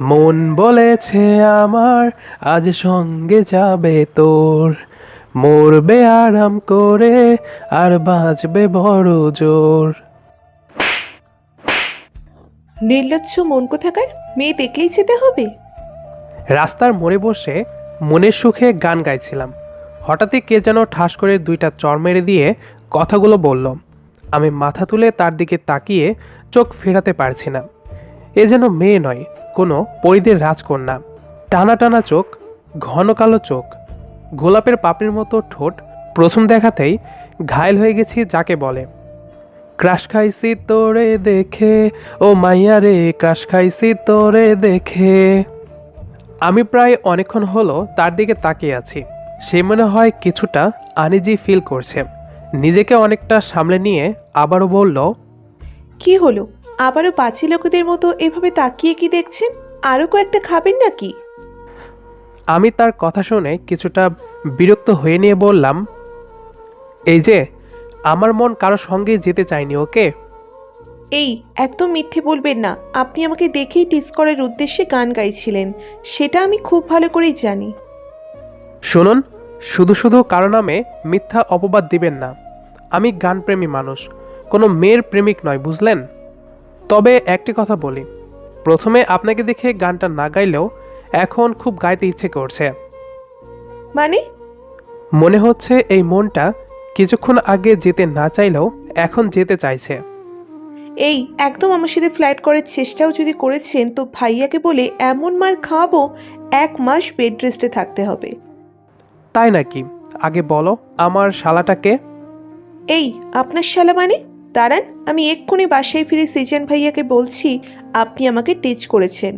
মন বলেছে আমার আজ সঙ্গে যাবে তোর, মরবে আরাম করে আর বাঁচবে বড় জোর। নির্লজ্জ মন কোথাকার, মেয়ে দেখলেই যেতে হবে। রাস্তার মোড়ে বসে মনের সুখে গান গাইছিলাম। হঠাৎই কে যেন ঠাস করে দুইটা চড় মেরে দিয়ে কথাগুলো বলল। আমি মাথা তুলে তার দিকে তাকিয়ে চোখ ফেরাতে পারছি না। এ যেন মেয়ে নয়, কোনো পরিদের রাজকন্যা। টানা টানা চোখ, ঘন কালো চোখ, গোলাপের পাপড়ির মতো ঠোঁট। প্রথম দেখাতেই ঘায়েল হয়ে গেছি যাকে বলে। ক্রাশ খাইছি তোরে দেখে, ও মাইয়া রে ক্রাশ খাইছি তোরে দেখে। আমি প্রায় অনেকক্ষণ হলো তার দিকে তাকিয়ে আছি। সে মনে হয় কিছুটা আনইজি ফিল করছে। নিজেকে অনেকটা সামলে নিয়ে আবারও বলল, কি হলো, আবারও পাঁচি লোকেদের মতো এভাবে তাকিয়ে কি দেখছেন? আরো কয়েকটা খাবেন নাকি? আমি তার কথা শুনে কিছুটা বিরক্ত হয়ে নিয়ে বললাম, এই যে আমার মন কারো সঙ্গে যেতে চায়নি, ওকে? এই, একদম মিথ্যে বলবেন না। আপনি আমাকে দেখেই টিস করার উদ্দেশ্যে গান গাইছিলেন, সেটা আমি খুব ভালো করেই জানি। শুনুন, শুধু শুধু কারো নামে মিথ্যা অপবাদ দিবেন না। আমি গানপ্রেমী মানুষ, কোনো মেয়ের প্রেমিক নয়, বুঝলেন? তবে একটি কথা বলি, প্রথমে আপনাকে দেখে গানটা না গাইলেও এখন খুব গাইতে ইচ্ছে করছে। মানে? মনে হচ্ছে এই মনটা কিছুক্ষণ আগে যেতে না চাইলেও এখন যেতে চাইছে। এই, একদম আমার সাথে ফ্ল্যাট করার চেষ্টাও যদি করেছেন তো ভাইয়াকে বলে এমন মার খাওয়াবো, 1 মাস বেড রেস্টে থাকতে হবে। তাই নাকি? আগে বলো, আমার শালাটাকে। এই, আপনার শালা মানে? দাঁড়ান, আমি এক্ষুনি বাসায় ফিরে সিজন ভাইয়াকে বলছি আপনি আমাকে টিচ করেছেন।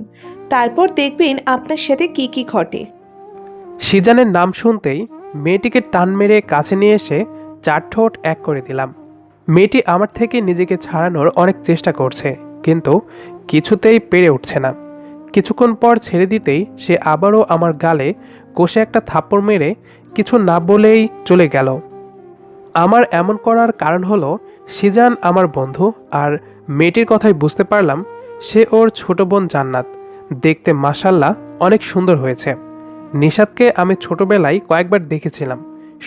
তারপর দেখবেন আপনার সাথে কি কি ঘটে। সিজানের নাম শুনতেই মেয়েটিকে টান মেরে কাছে নিয়ে এসে চার ঠোঁট এক করে দিলাম। মেয়েটি আমার থেকে নিজেকে ছাড়ানোর অনেক চেষ্টা করছে, কিন্তু কিছুতেই পেরে উঠছে না। কিছুক্ষণ পর ছেড়ে দিতেই সে আবারও আমার গালে কষে একটা থাপ্পড় মেরে কিছু না বলেই চলে গেল। আমার এমন করার কারণ হলো সিজান আমার বন্ধু, আর মেয়েটির কথাই বুঝতে পারলাম সে ওর ছোট বোন জান্নাত। দেখতে মাশাল্লাহ অনেক সুন্দর হয়েছে। নিশাদকে আমি ছোটবেলায় কয়েকবার দেখেছিলাম,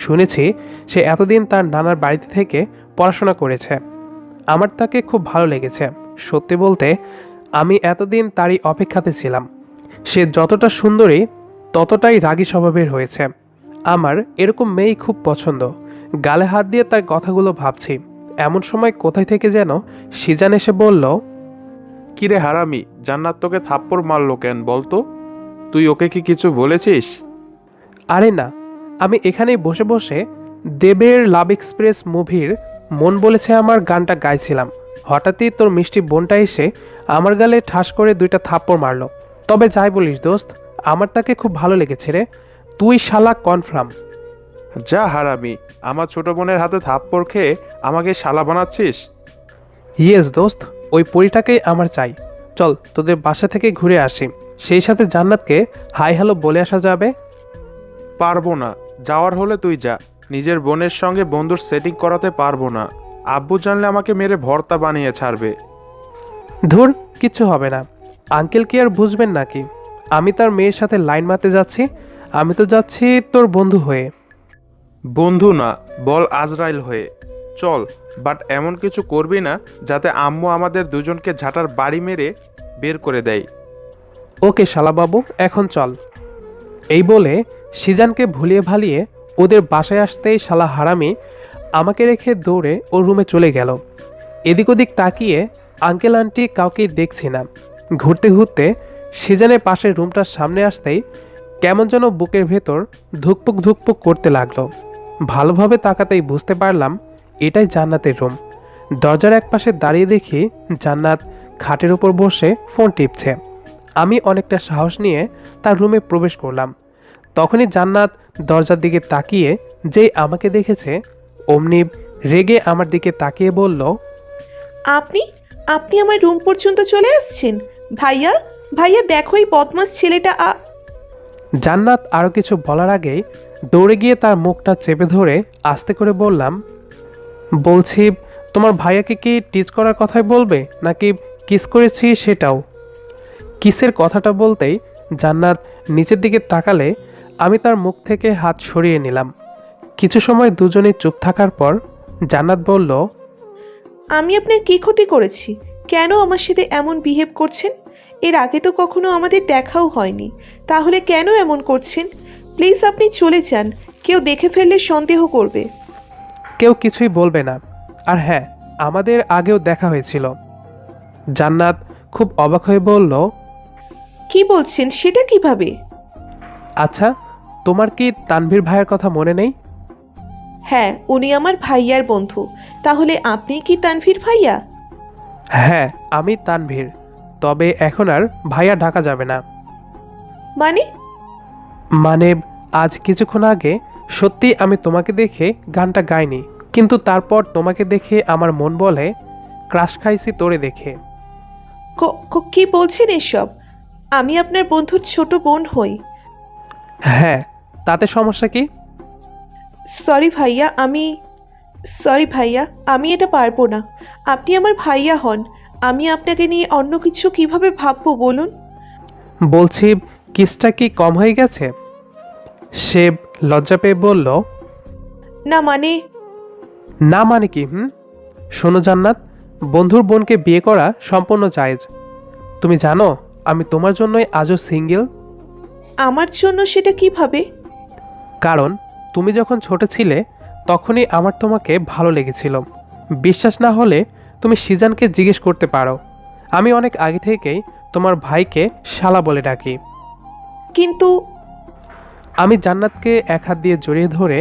শুনেছি সে এতদিন তার নানার বাড়িতে থেকে পড়াশোনা করেছে। আমার তাকে খুব ভালো লেগেছে। সত্যি বলতে আমি এতদিন তারই অপেক্ষাতে ছিলাম। সে যতটা সুন্দরী ততটাই রাগী স্বভাবের হয়েছে। আমার এরকম মেয়েই খুব পছন্দ। গালে হাত দিয়ে তার কথাগুলো ভাবছি, এমন সময় কোথায় থেকে যেন সিজান এসে বলল, কিরে হারামি, জান্নাত তোকে থাপ্পড় মারলো কেন বলতো? তুই ওকে কি কিছু বলেছিস? আরে না, আমি এখানেই বসে বসে দেবের লাভ এক্সপ্রেস মুভির মন বলেছে আমার গানটা গাইছিলাম। হঠাৎই তোর মিষ্টি বোনটা এসে আমার গালে ঠাস করে দুইটা থাপ্পড় মারলো। তবে যাই বলিস দোস্ত, আমার তাকে খুব ভালো লেগেছে রে। তুই শালা কনফার্ম? যা হারামি, আমার ছোট বোনের হাতে থাপ্পড় খেয়ে আমাকে শালা বানাচ্ছিস? ইয়েস দোস্ত, ওই পরিটাকেই আমার চাই। চল তোদের বাসা থেকে ঘুরে আসি, সেই সাথে জান্নাতকে হাই হ্যালো বলে আসা যাবে। পারবো না, যাওয়ার হলে তুই যা। নিজের বোনের সঙ্গে বন্ধুর সেটিং করাতে পারবো না। আব্বু জানলে আমাকে মেরে ভর্তা বানিয়ে ছাড়বে। ধুর, কিচ্ছু হবে না। আঙ্কেল কি আর বুঝবেন নাকি? আমি তার মেয়ের সাথে লাইন মারতে যাচ্ছি? আমি তো যাচ্ছি তোর বন্ধু হয়ে। বন্ধু না, বল আজরাইল হয়ে। চল, বাট এমন কিছু করবি না যাতে আম্মু আমাদের দুজনকে ঝাঁটার বাড়ি মেরে বের করে দেয়। ওকে শালাবাবু, এখন চল। এই বলে সিজানকে ভুলিয়ে ভালিয়ে ওদের বাসায় আসতেই শালা হারামি আমাকে রেখে দৌড়ে ওর রুমে চলে গেল। এদিক ওদিক তাকিয়ে আঙ্কেল আন্টি কাউকেই দেখছি না। ঘুরতে ঘুরতে সিজানের পাশের রুমটার সামনে আসতেই কেমন যেন বুকের ভেতর ধুকপুক ধুকপুক করতে লাগলো। ভালোভাবে তাকাতেই বুঝতে পারলাম এটাই জান্নাতের রুম। দরজার এক পাশে দাঁড়িয়ে দেখি জান্নাত খাটের উপর বসে ফোন টিপছে। আমি অনেকটা সাহস নিয়ে তার রুমে প্রবেশ করলাম। তখনই জান্নাত দরজার দিকে তাকিয়ে যেই আমাকে দেখেছে অমনি রেগে আমার দিকে তাকিয়ে বলল, আপনি আপনি আমার রুম পর্যন্ত চলে আসছেন? ভাইয়া, ভাইয়া দেখো এই বদমাস ছেলেটা জান্নাত আরও কিছু বলার আগেই দৌড়ে গিয়ে তার মুখটা চেপে ধরে আস্তে করে বললাম, বলছি তোমার ভাইয়াকে কি টিচ করার কথাই বলবে নাকি কিস করেছি সেটাও? কিসের কথাটা বলতেই জান্নাত নিচের দিকে তাকালে আমি তার মুখ থেকে হাত সরিয়ে নিলাম। কিছু সময় দুজনেই চুপ থাকার পর জান্নাত বলল, আমি আপনার কি ক্ষতি করেছি? কেন আমার সাথে এমন বিহেভ করছেন? এর আগে তো কখনো আমাদের দেখাও হয়নি, তাহলে কেন এমন করছেন? প্লিজ আপনি চলে যান, কেউ দেখে ফেললে সন্দেহ করবে। কেউ কিছুই বলবে না। আর হ্যাঁ, আমাদের আগেও দেখা হয়েছিল। জান্নাত খুব অবাক হয়ে বলল, কি বলছেন, সেটা কিভাবে? আচ্ছা, তোমার কি তানভীর ভাইয়ের কথা মনে নেই? হ্যাঁ, উনি আমার ভাইয়ার বন্ধু। তাহলে আপনি কি তানভীর ভাইয়া? হ্যাঁ, আমি তানভীর। তবে এখন আর ভাইয়া ডাকা যাবে না। মানে? মানে, আজ কিছুক্ষণ আগে সত্যি আমি তোমাকে দেখে গানটা গাইনি, কিন্তু তারপর তোমাকে দেখে আমার মন বলে ক্রাশ খাইছি তোরে দেখে। কি বলছেন এসব? আমি আপনার বন্ধুর ছোট বোন হই। হ্যাঁ, তাতে সমস্যা কি? সরি ভাইয়া, আমি এটা পারবো না। আপনি আমার ভাইয়া হন। আমি আপনাকে নিয়ে অন্য কিছু কিভাবে ভাববো বলুন? বলছি, কিসটা কি কম হয়ে গেছে? সে লজ্জা পেয়ে বলল, না মানে, না মানে কি? শোনো জান্নাত, বন্ধুর বোনকে বিয়ে করা সম্পূর্ণ জায়েজ। তুমি জানো আমি তোমার জন্যই আজও সিঙ্গেল। আমার জন্য সেটা কিভাবে? কারণ তুমি যখন ছোট ছিলে তখনই আমার তোমাকে ভালো লেগেছিল। বিশ্বাস না হলে তুমি সিজানকে জিজ্ঞেস করতে পারো। আমি অনেক আগে থেকেই তোমার ভাইকে শালা বলে ডাকি। কিন্তু আমি জান্নাতকে এক হাত দিয়ে জড়িয়ে ধরে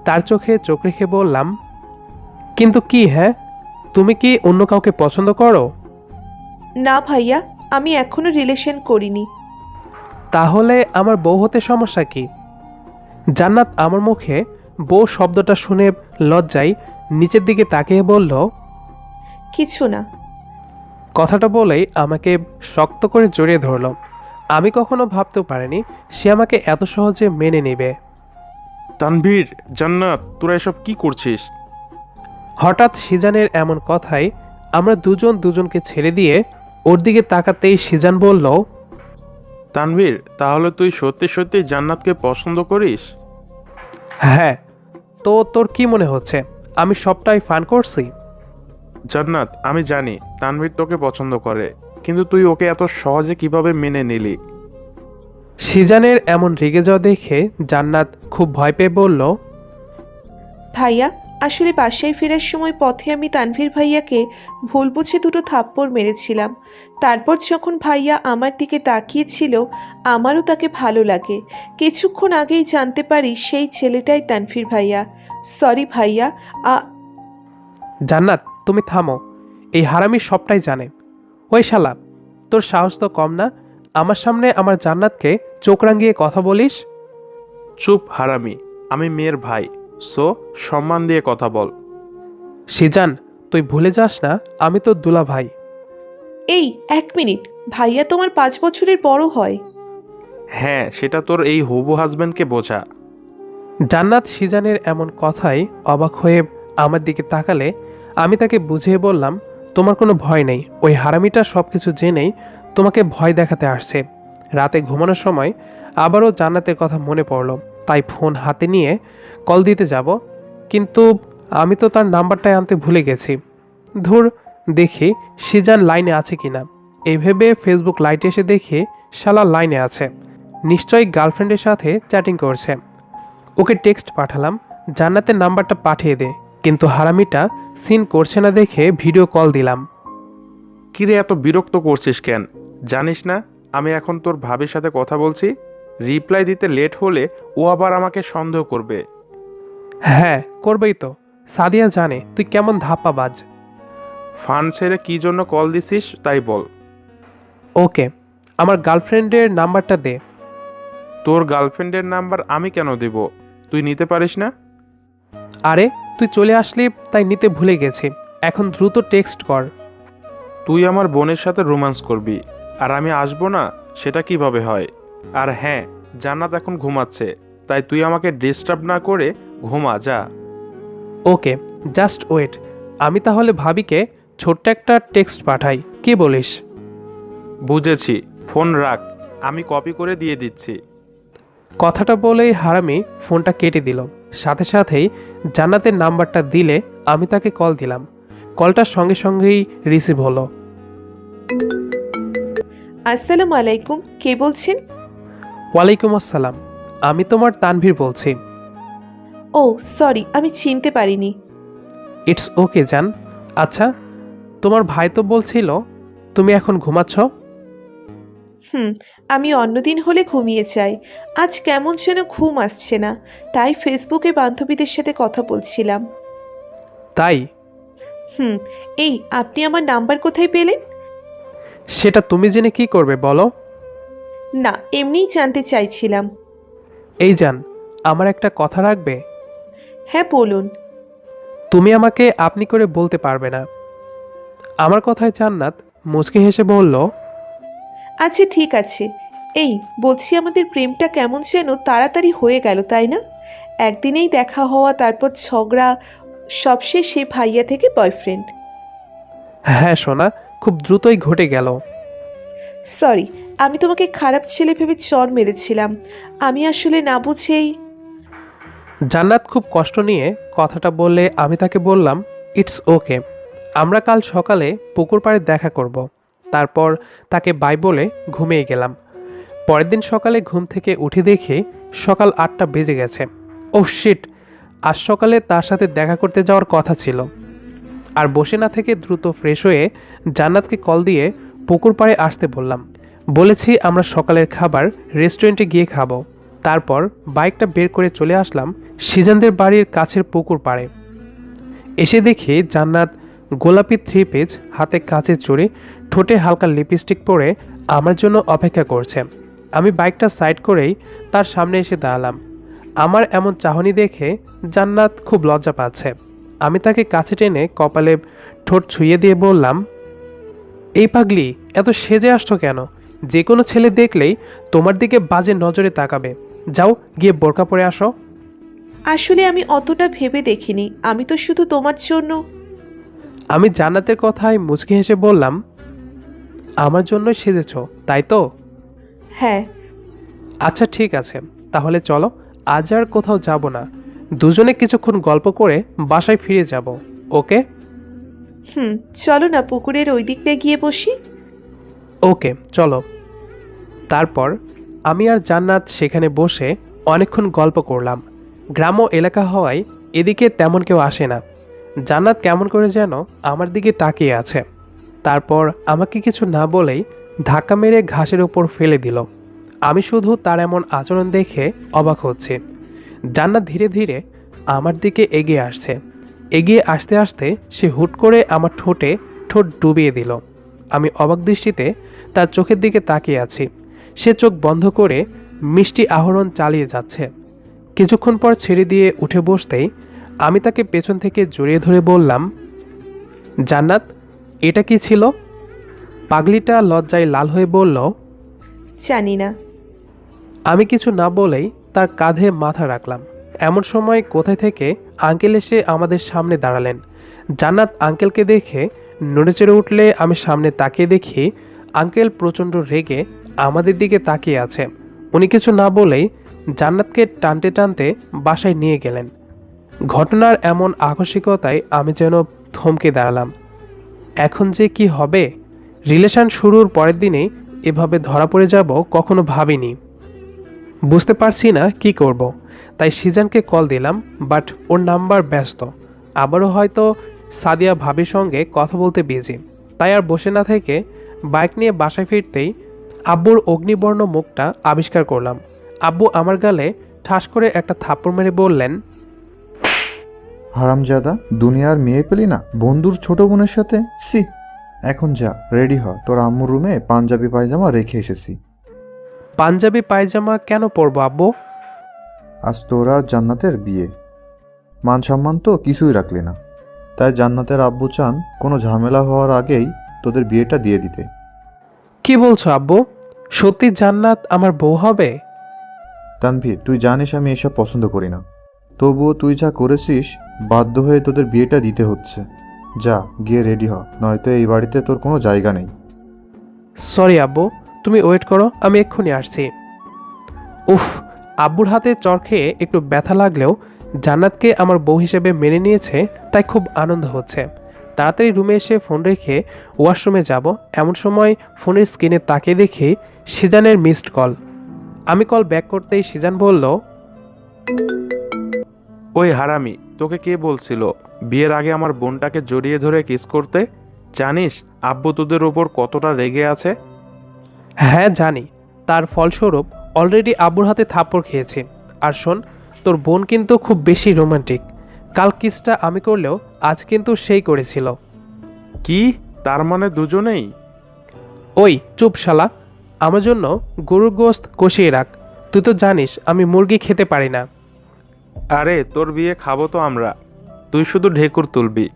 তার চোখে চোখ রেখে বললাম, কিন্তু কি? হ্যাঁ, তুমি কি অন্য কাউকে পছন্দ করো? না ভাইয়া, আমি এখনো রিলেশন করিনি। তাহলে আমার বউ হতে সমস্যা কি? জান্নাত আমার মুখে বউ শব্দটা শুনে লজ্জায় নিচের দিকে তাকিয়ে বলল, কিছু না। কথাটা বলেই আমাকে শক্ত করে জড়িয়ে ধরল। আমি কখনো ভাবতেও পারিনি সে আমাকে এত সহজে মেনে নেবে। তানভীর, জান্নাত, তোরা এসব কি করছিস? হঠাৎ সিজানের এমন কথায় আমরা দুজন দুজনকে ছেড়ে দিয়ে ওর দিকে তাকাতেই সিজান বলল, তানভীর, তাহলে তুই সত্যি সত্যি জান্নাতকে পছন্দ করিস? হ্যাঁ। তো তোর কি মনে হচ্ছে আমি সবটাই ফান করছি? জান্নাত, আমি জানি তানভীর তোকে পছন্দ করে, কিন্তু তুই ওকে এত সহজে কিভাবে মেনে নিলি? সিজানের এমন রেগে যাওয়া দেখে জান্নাত খুব ভয় পেয়ে বলল, ভাইয়া, আসলে বাসায় ফেরার সময় পথে আমি তানভীর ভাইয়াকে ভুল বুঝে দুটো থাপ্পড় মেরেছিলাম। তারপর যখন ভাইয়া আমার দিকে তাকিয়েছিল, আমারও তাকে ভালো লাগে। কিছুক্ষণ আগেই জানতে পারি সেই ছেলেটাই তানভীর ভাইয়া। সরি ভাইয়া। জান্নাত তুমি থামো, এই হারামি সবটাই জানে। ওই শালা, তোর সাহস তো কম না, আমার সামনে আমার জান্নাতকে চোখ রাঙিয়ে কথা বলিস? চুপ হারামি, আমি মেয়ের ভাই, সো সম্মান দিয়ে কথা বল। সিজান, তুই ভুলে যাস না আমি তোর দুলা ভাই। এই 1 মিনিট, ভাইয়া তোমার 5 বছরের বড় হয়। হ্যাঁ, সেটা তোর এই হবু হাজবেন্ডকে বোঝা। জান্নাত সিজানের এমন কথায় অবাক হয়ে আমার দিকে তাকালে আমি তাকে বুঝিয়ে বললাম, তোমার কোনো ভয় নেই, ওই হারামিটা সব কিছু জেনেই তোমাকে ভয় দেখাতে আসছে। রাতে ঘুমানোর সময় আবারও জান্নাতের কথা মনে পড়ল, তাই ফোন হাতে নিয়ে কল দিতে যাব, কিন্তু আমি তো তার নাম্বারটাই আনতে ভুলে গেছি। ধুর, দেখি সিজান লাইনে আছে কিনা। এই ভেবে ফেসবুক লাইটে এসে দেখি শালা লাইনে আছে, নিশ্চয়ই গার্লফ্রেন্ডের সাথে চ্যাটিং করছে। ওকে টেক্সট পাঠালাম, জান্নাতের নাম্বারটা পাঠিয়ে দে, কিন্তু হারামিটা সিন করছে না দেখে ভিডিও কল দিলাম। কিরে, এত বিরক্ত করছিস কেন? জানিস না আমি এখন তোর ভাবির সাথে কথা বলছি? রিপ্লাই দিতে লেট হলে ও আবার আমাকে সন্দেহ করবে। হ্যাঁ, করবেই তো। সাদিয়া জানে তুই কেমন ধাপ্পাবাজ। ফান ছেড়ে কি জন্য কল দিছিস তাই বল। ওকে, আমার গার্লফ্রেন্ডের নাম্বারটা দে। তোর গার্লফ্রেন্ডের নাম্বার আমি কেন দেব? তুই নিতে পারিস না? আরে, তুই চলে আসলি তাই নিতে ভুলে গেছি, এখন দ্রুত টেক্সট কর। তুই আমার বোনের সাথে রোম্যান্স করবি আর আমি আসবো না, সেটা কিভাবে হয়? আর হ্যাঁ, জান্নাত এখন ঘুমাচ্ছে, তাই তুই আমাকে ডিস্টার্ব না করে ঘুমা যা। ওকে, জাস্ট ওয়েট, আমি তাহলে ভাবিকে ছোট্ট একটা টেক্সট পাঠাই, কি বলিস? বুঝেছি, ফোন রাখ, আমি কপি করে দিয়ে দিচ্ছি। কথাটা বলেই হারামি ফোনটা কেটে দিল। সাথে সাথেই জান্নাতের নাম্বারটা দিলে আমি তাকে কল দিলাম। কলটার সঙ্গে সঙ্গেই রিসিভ হলো। আসসালামু আলাইকুম, কে বলছেন? ওয়ালাইকুম আসসালাম, আমি তোমার তানভীর বলছি। ও সরি, আমি চিনতে পারিনি। ইটস ওকে জান। আচ্ছা, তোমার ভাই তো বলছিল তুমি এখন ঘুমাচ্ছ। হুম, আমি অন্যদিন হলে ঘুমিয়ে যাই। আজ কেমন যেন ঘুম আসছে না, তাই ফেসবুকে বান্ধবীদের সাথে কথা বলছিলাম। তাই? হুম, এই আপনি আমার নাম্বার কোথায় পেলেন? সেটা তুমি জেনে কি করবে বলো? না, এমনিই জানতে চাইছিলাম। এই জান, আমার একটা কথা রাখবে? হ্যাঁ বলুন। তুমি আমাকে আপনি করে বলতে পারবে না। আমার কথায় জান্নাত মুচকি হেসে বলল, আচ্ছা ঠিক আছে। এই বলছি, আমাদের প্রেমটা কেমন যেন তাড়াতাড়ি হয়ে গেল, তাই না? একদিনেই দেখা হওয়া, তারপর ঝগড়া, সবশেষ সেই ভাইয়া থেকে বয়ফ্রেন্ড। হ্যাঁ সোনা, খুব দ্রুতই ঘটে গেল। সরি, আমি তোমাকে খারাপ ছেলে ভেবে চড় মেরেছিলাম। আমি আসলে না বুঝেই। জান্নাত খুব কষ্ট নিয়ে কথাটা বললে আমি তাকে বললাম, ইটস ওকে, আমরা কাল সকালে পুকুর পাড়ে দেখা করব। তারপর তাকে বাই বলে ঘুমিয়ে গেলাম। পরের দিন সকালে ঘুম থেকে উঠে দেখি সকাল 8টা বেজে গেছে। ও শিট, আজ সকালে তার সাথে দেখা করতে যাওয়ার কথা ছিল। আর বসে না থেকে দ্রুত ফ্রেশ হয়ে জান্নাতকে কল দিয়ে পুকুর পাড়ে আসতে বললাম। বলেছি আমরা সকালের খাবার রেস্টুরেন্টে গিয়ে খাবো। তারপর বাইকটা বের করে চলে আসলাম সিজানদের বাড়ির কাছের পুকুর পাড়ে। এসে দেখি জান্নাত গোলাপি 3 পিস, হাতে কাচের চুড়ি, ঠোঁটে হালকা লিপস্টিক পরে আমার জন্য অপেক্ষা করছে। আমি বাইকটা সাইড করেই তার সামনে এসে দাঁড়ালাম। আমার এমন চাহনি দেখে জান্নাত খুব লজ্জা পাচ্ছে। আমি তাকে কাছে টেনে কপালে ঠোঁট ছুঁয়ে দিয়ে বললাম, এই পাগলি, এত সেজে আসছো কেন? যে কোনো ছেলে দেখলেই তোমার দিকে বাজে নজরে তাকাবে। যাও গিয়ে বোরকা পরে আসো। আসলে আমি অতটা ভেবে দেখিনি, আমি তো শুধু তোমার জন্য। আমি জান্নাতের কথায় মুচকি হেসে বললাম, আমার জন্যই সেজেছো তাই তো? হ্যাঁ। আচ্ছা ঠিক আছে, তাহলে চলো, আজ আর কোথাও যাব না। দুজনে কিছুক্ষণ গল্প করে বাসায় ফিরে যাব। ওকে? হুম, চলো না পুকুরের ওই দিকটায় গিয়ে বসি। ওকে চলো। তারপর আমি আর জান্নাত সেখানে বসে অনেকক্ষণ গল্প করলাম। গ্রাম্য এলাকা হওয়ায় এদিকে তেমন কেউ আসে না। জান্নাত কেমন করে যেন আমার দিকে তাকিয়ে আছে। তারপর আমাকে কিছু না বলেই ধাক্কা মেরে ঘাসের ওপর ফেলে দিল। আমি শুধু তার এমন আচরণ দেখে অবাক হচ্ছি। জান্নাত ধীরে ধীরে আমার দিকে এগিয়ে আসছে। এগিয়ে আসতে আসতে সে হুট করে আমার ঠোঁটে ঠোঁট ডুবিয়ে দিল। আমি অবাক দৃষ্টিতে তার চোখের দিকে তাকিয়ে আছি। সে চোখ বন্ধ করে মিষ্টি আহরণ চালিয়ে যাচ্ছে। কিছুক্ষণ পর ছেড়ে দিয়ে উঠে বসতেই আমি তাকে পেছন থেকে জড়িয়ে ধরে বললাম, জান্নাত, এটা কি ছিল? পাগলিটা লজ্জায় লাল হয়ে বলল, জানি না। আমি কিছু না বলেই তার কাঁধে মাথা রাখলাম। এমন সময় কোথায় থেকে আঙ্কেল এসে আমাদের সামনে দাঁড়ালেন। জান্নাত আঙ্কেলকে দেখে নড়েচড়ে উঠলে আমি সামনে তাকিয়ে দেখি আঙ্কেল প্রচণ্ড রেগে আমাদের দিকে তাকিয়ে আছে। উনি কিছু না বলেই জান্নাতকে টানতে টানতে বাসায় নিয়ে গেলেন। ঘটনার এমন আকস্মিকতায় আমি যেন থমকে দাঁড়ালাম। এখন যে কি হবে? রিলেশন শুরুর পরের দিনেই এভাবে ধরা পড়ে যাব কখনো ভাবিনি। বুঝতে পারছি না কি করব। তাই সিজানকে কল দিলাম, বাট ওর নাম্বার ব্যস্ত। আবারও হয়তো সাদিয়া ভাবির সঙ্গে কথা বলতে বিজি। তাই আর বসে না থেকে বাইক নিয়ে বাসায় ফিরতেই আব্বুর অগ্নিবর্ণ মুখটা আবিষ্কার করলাম। আব্বু আমার গালে ঠাস করে একটা থাপ্পড় মেরে বললেন, হারামজাদা, দুনিয়ার মেয়ে পেলি না বন্ধুর ছোট বোনের সাথে? সি, এখন যা রেডি হ, তোর আম্মুর রুমে পাঞ্জাবি পায়জামা রেখে এসেছি। পাঞ্জাবি পায়জামা কেন পরবো আব্বু? আজ তোর আর জান্নাতের বিয়ে, মান সম্মান তো কিছুই রাখলি না। তাই জান্নাতের আব্বু চান কোনো ঝামেলা হওয়ার আগেই তোদের বিয়েটা দিয়ে দিতে। কি বলছো আব্বু? সত্যি জান্নাত আমার বউ হবে? তানভীর, তুই জানিস আমি এসব পছন্দ করি না, তবুও তুই যা করেছিস বাধ্য হয়ে তোদের বিয়েটা দিতে হচ্ছে। যা গিয়ে রেডি হ, নয়তো এই বাড়িতে তোর কোনো জায়গা নেই। সরি আব্বু, তুমি ওয়েট করো, আমি এক্ষুনি আসছি। উফ, আব্বুর হাতে চড় খেয়ে একটু ব্যথা লাগলেও জান্নাতকে আমার বউ হিসেবে মেনে নিয়েছে, তাই খুব আনন্দ হচ্ছে। তাড়াতাড়ি রুমে এসে ফোন রেখে ওয়াশরুমে যাব, এমন সময় ফোনের স্ক্রিনে তাকিয়ে দেখি সিজানের মিসড কল। আমি কল ব্যাক করতেই সিজান বলল, ওই হারামি, তোকে কে বলছিল বিয়ের আগে আমার বোনটাকে জড়িয়ে ধরে কিস করতে? জানিস আব্বু তোদের ওপর কতটা রেগে আছে? হ্যাঁ জানি, তার ফলস্বরূপ অলরেডি আব্বুর হাতে থাপ্পড় খেয়েছি। আর শোন, তোর বোন কিন্তু খুব বেশি রোমান্টিক। কাল কিসটা আমি করলেও আজ কিন্তু সেই করেছিল। কি, তার মানে দুজনেই? ওই চুপ শালা, আমার জন্য গরুর গোশত কষিয়ে রাখ। তুই তো জানিস আমি মুরগি খেতে পারি না। আরে তোর বিয়ে খাবো তো আমরা, তুই শুধু ঢেকুর তুলবি।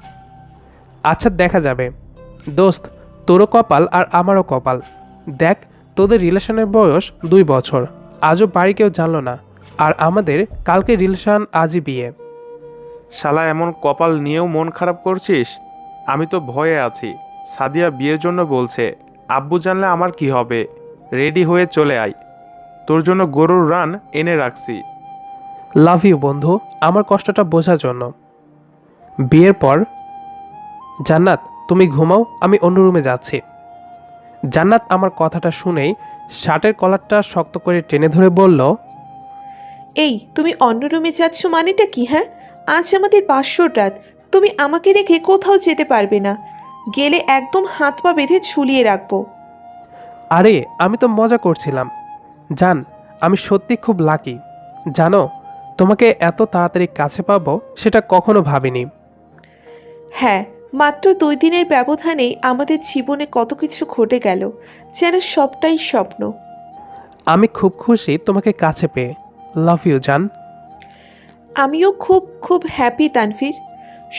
আচ্ছা দেখা যাবে। দোস্ত, তোরও কপাল আর আমারও কপাল। দেখ, তোদের রিলেশনের বয়স 2 বছর, আজও বাড়ি কেউ জানলো না। আর আমাদের কালকে রিলেশন, আজই বিয়ে। শালা এমন কপাল নিয়েও মন খারাপ করছিস? আমি তো ভয়ে আছি। সাদিয়া বিয়ের জন্য বলছে, আব্বু জানলে আমার কি হবে? রেডি হয়ে চলে আয়, তোর জন্য গরুর রান এনে রাখছি। লাভ ইউ বন্ধু, আমার কষ্টটা বোঝার জন্য। বিয়ের পর জান্নাত তুমি ঘুমাও, আমি অন্য রুমে যাচ্ছি। জান্নাত আমার কথাটা শুনেই শার্টের কলারটা শক্ত করে টেনে ধরে বলল, এই তুমি অন্য রুমে যাচ্ছ মানেটা কি? হ্যাঁ, আজ আমাদের বাসর রাত, তুমি আমাকে রেখে কোথাও যেতে পারবে না। গেলে একদম হাত পা বেঁধে ঝুলিয়ে রাখবো। আরে আমি তো মজা করছিলাম। জান, আমি সত্যি খুব লাকি। জানো, তোমাকে এত তাড়াতাড়ি কাছে পাবো সেটা কখনো ভাবিনি। হ্যাঁ, মাত্র 2 দিনের ব্যবধানেই আমাদের জীবনে কত কিছু ঘটে গেল, যেন সবটাই স্বপ্ন। আমি খুব খুশি তোমাকে কাছে পেয়ে। লাভ ইউ জান। আমিও খুব খুব হ্যাপি তানভীর,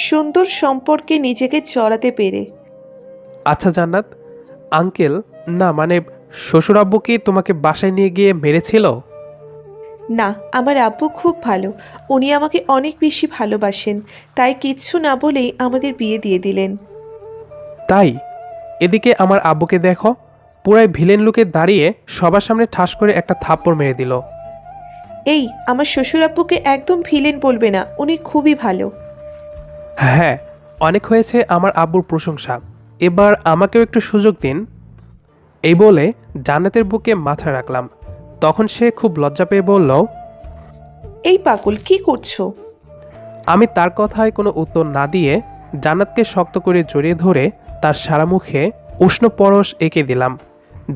সুন্দর সম্পর্কে নিজেকে জড়াতে পেরে। আচ্ছা জান্নাত, আঙ্কেল, না মানে শ্বশুর আব্বু কি তোমাকে বাসায় নিয়ে গিয়ে মেরেছিল? না, আমার আব্বু খুব ভালো, উনি আমাকে অনেক বেশি ভালোবাসেন, তাই কিচ্ছু না বলেই আমাদের বিয়ে দিয়ে দিলেন। তাই? এদিকে আমার আব্বুকে দেখো, পুরাই ভিলেন লুকে দাঁড়িয়ে সবার সামনে ঠাস করে একটা থাপ্পড় মেরে দিল। এই, আমার শ্বশুর আব্বুকে একদম ভিলেন বলবে না, উনি খুবই ভালো। হ্যাঁ, অনেক হয়েছে আমার আব্বুর প্রশংসা, এবার আমাকেও একটু সুযোগ দিন। এই বলে জান্নাতের বুকে মাথা রাখলাম। তখন সে খুব লজ্জা পেয়ে বলল, এই পাগল, কি করছো? আমি তার কথায় কোনো উত্তর না দিয়ে জান্নাতকে শক্ত করে জড়িয়ে ধরে তার সারা মুখে উষ্ণ পরশ এঁকে দিলাম।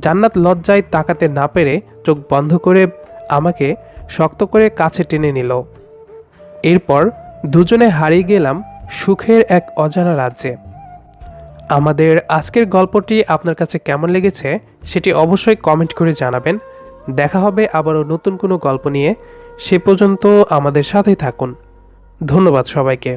জান্নাত লজ্জায় তাকাতে না পেরে চোখ বন্ধ করে আমাকে শক্ত করে কাছে টেনে নিল। এরপর দুজনে হারিয়ে গেলাম সুখের এক অজানা রাজ্যে। আমাদের আজকের গল্পটি আপনার কাছে কেমন লেগেছে সেটি অবশ্যই কমেন্ট করে জানাবেন। দেখা হবে আবারও নতুন কোনো গল্প নিয়ে। সে পর্যন্ত আমাদের সাথেই থাকুন। ধন্যবাদ সবাইকে।